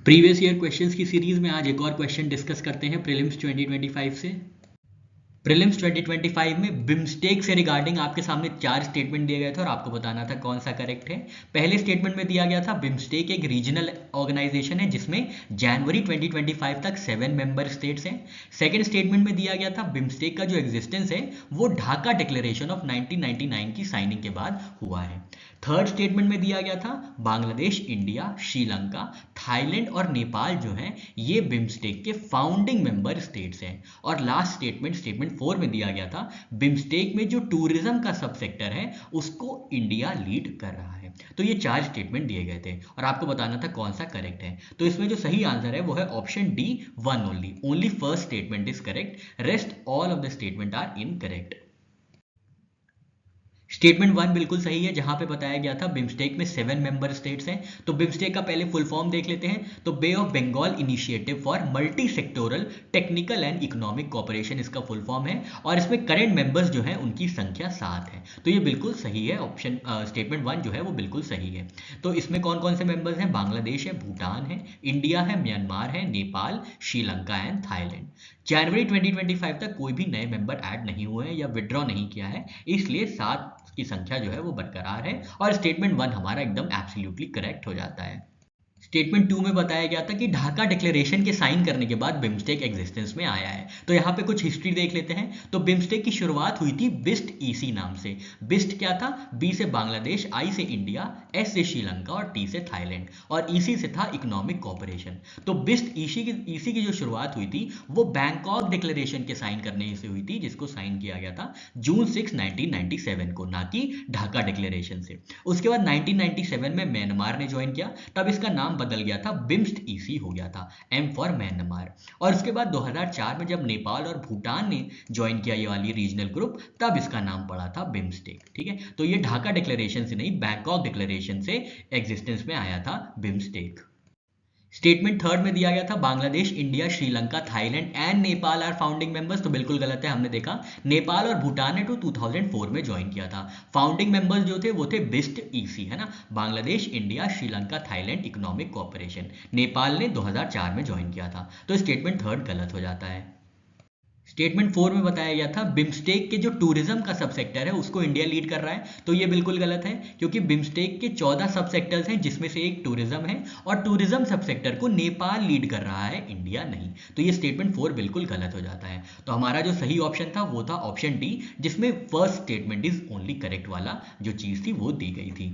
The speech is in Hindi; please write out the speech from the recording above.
प्रीवियस ईयर क्वेश्चंस की सीरीज में आज एक और क्वेश्चन डिस्कस करते हैं प्रीलिम्स 2025 से। प्रीलिम्स 2025 में बिम्स्टेक से रिगार्डिंग आपके सामने 4 स्टेटमेंट दिए गए थे और आपको बताना था कौन सा करेक्ट है। पहले स्टेटमेंट में दिया गया था बिम्स्टेक एक रीजनल ऑर्गेनाइजेशन है जिसमें जनवरी 2025 तक 7 मेंबर स्टेट्स हैं। सेकेंड स्टेटमेंट में दिया गया था बिम्स्टेक का जो एग्जिस्टेंस है वो ढाका डिक्लेरेशन ऑफ 1999 की साइनिंग के बाद हुआ है। थर्ड स्टेटमेंट में दिया गया था बांग्लादेश, इंडिया, श्रीलंका, थाईलैंड और नेपाल जो हैं ये बिम्स्टेक के फाउंडिंग मेंबर स्टेट्स हैं। और लास्ट स्टेटमेंट 4 में दिया गया था बिम्स्टेक में जो टूरिज्म का सब सेक्टर है उसको इंडिया लीड कर रहा है। तो ये 4 स्टेटमेंट दिए गए थे और आपको बताना था कौन सा करेक्ट है। तो इसमें जो सही आंसर है वो है option D 1 only first statement is correct, rest all of the statement are incorrect. Statement 1 बिल्कुल सही है जहां पे बताया गया था बिम्स्टेक में 7 मेंबर स्टेट्स हैं। तो बिम्स्टेक का पहले फुल फॉर्म देख लेते हैं। तो bay of Bengal initiative for multi sectoral technical and economic cooperation इसका फुल फॉर्म है और इसमें करेंट मेंबर्स जो हैं उनकी संख्या 7 है। तो ये बिल्कुल सही है, ऑप्शन स्टेटमेंट 1 जो है वो बिल्कुल सही है। तो इसमें कौन कौन से मेंबर्स हैं? बांग्लादेश है, भूटान है, इंडिया है, म्यांमार है, नेपाल, श्रीलंका एंड थाईलैंड। जनवरी 2025 तक कोई भी नए मेंबर ऐड नहीं हुए हैं या विड्रॉ नहीं किया है, इसलिए 7 की संख्या जो है वो बरकरार है और स्टेटमेंट 1 हमारा एकदम एब्सोल्युटली करेक्ट हो जाता है। स्टेटमेंट 2 में बताया गया था कि ढाका डिक्लेरेशन के साइन करने के बाद बिम्स्टेक एग्जिस्टेंस में आया है। तो यहाँ पे कुछ हिस्ट्री देख लेते हैं। तो बिम्स्टेक की शुरुआत हुई थी बिस्ट ईसी नाम से। बिस्ट क्या था? बी से बांग्लादेश, आई से इंडिया, एस से श्रीलंका और टी से थाईलैंड और ईसी से था इकोनॉमिक कोऑपरेशन। तो बिस्ट ईसी की जो शुरुआत हुई थी वो बैंकॉक डिक्लेरेशन के साइन करने से हुई थी जिसको साइन किया गया था जून 6, 1997 को, ना कि ढाका डिक्लेरेशन से। उसके बाद 1997 में म्यांमार ने ज्वाइन किया, तब इसका नाम बदल गया था, बिम्स्ट ईसी हो गया था, एम फॉर म्यांमार। और उसके बाद 2004 में जब नेपाल और भूटान ने ज्वाइन किया ये वाली रीजनल ग्रुप, तब इसका नाम पड़ा था बिम्स्टेक। ठीक है, तो ये ढाका डिक्लेरेशन से नहीं, बैंकॉक डिक्लेरेशन से एग्जिस्टेंस में आया था बिम्स्टेक। स्टेटमेंट 3 में दिया गया था Bangladesh, India, Sri Lanka, Thailand and Nepal are founding members. तो बिल्कुल गलत है, हमने देखा नेपाल और भूटान ने 2004 में ज्वाइन किया था। फाउंडिंग मेंबर्स जो थे वो थे बिस्ट ईसी, है ना, Bangladesh, India, Sri Lanka, Thailand economic cooperation. Nepal ने 2004 में ज्वाइन किया था। तो स्टेटमेंट 3 गलत हो जाता है। स्टेटमेंट 4 में बताया गया था बिम्स्टेक के जो टूरिज्म का सब सेक्टर है उसको इंडिया लीड कर रहा है। तो ये बिल्कुल गलत है क्योंकि बिम्स्टेक के 14 सब सेक्टर्स हैं जिसमें से एक टूरिज्म है और टूरिज्म सब सेक्टर को नेपाल लीड कर रहा है, इंडिया नहीं। तो ये स्टेटमेंट 4 बिल्कुल गलत हो जाता है। तो हमारा जो सही ऑप्शन था वो था ऑप्शन डी, जिसमें first statement is only correct वाला जो चीज थी वो दी गई थी।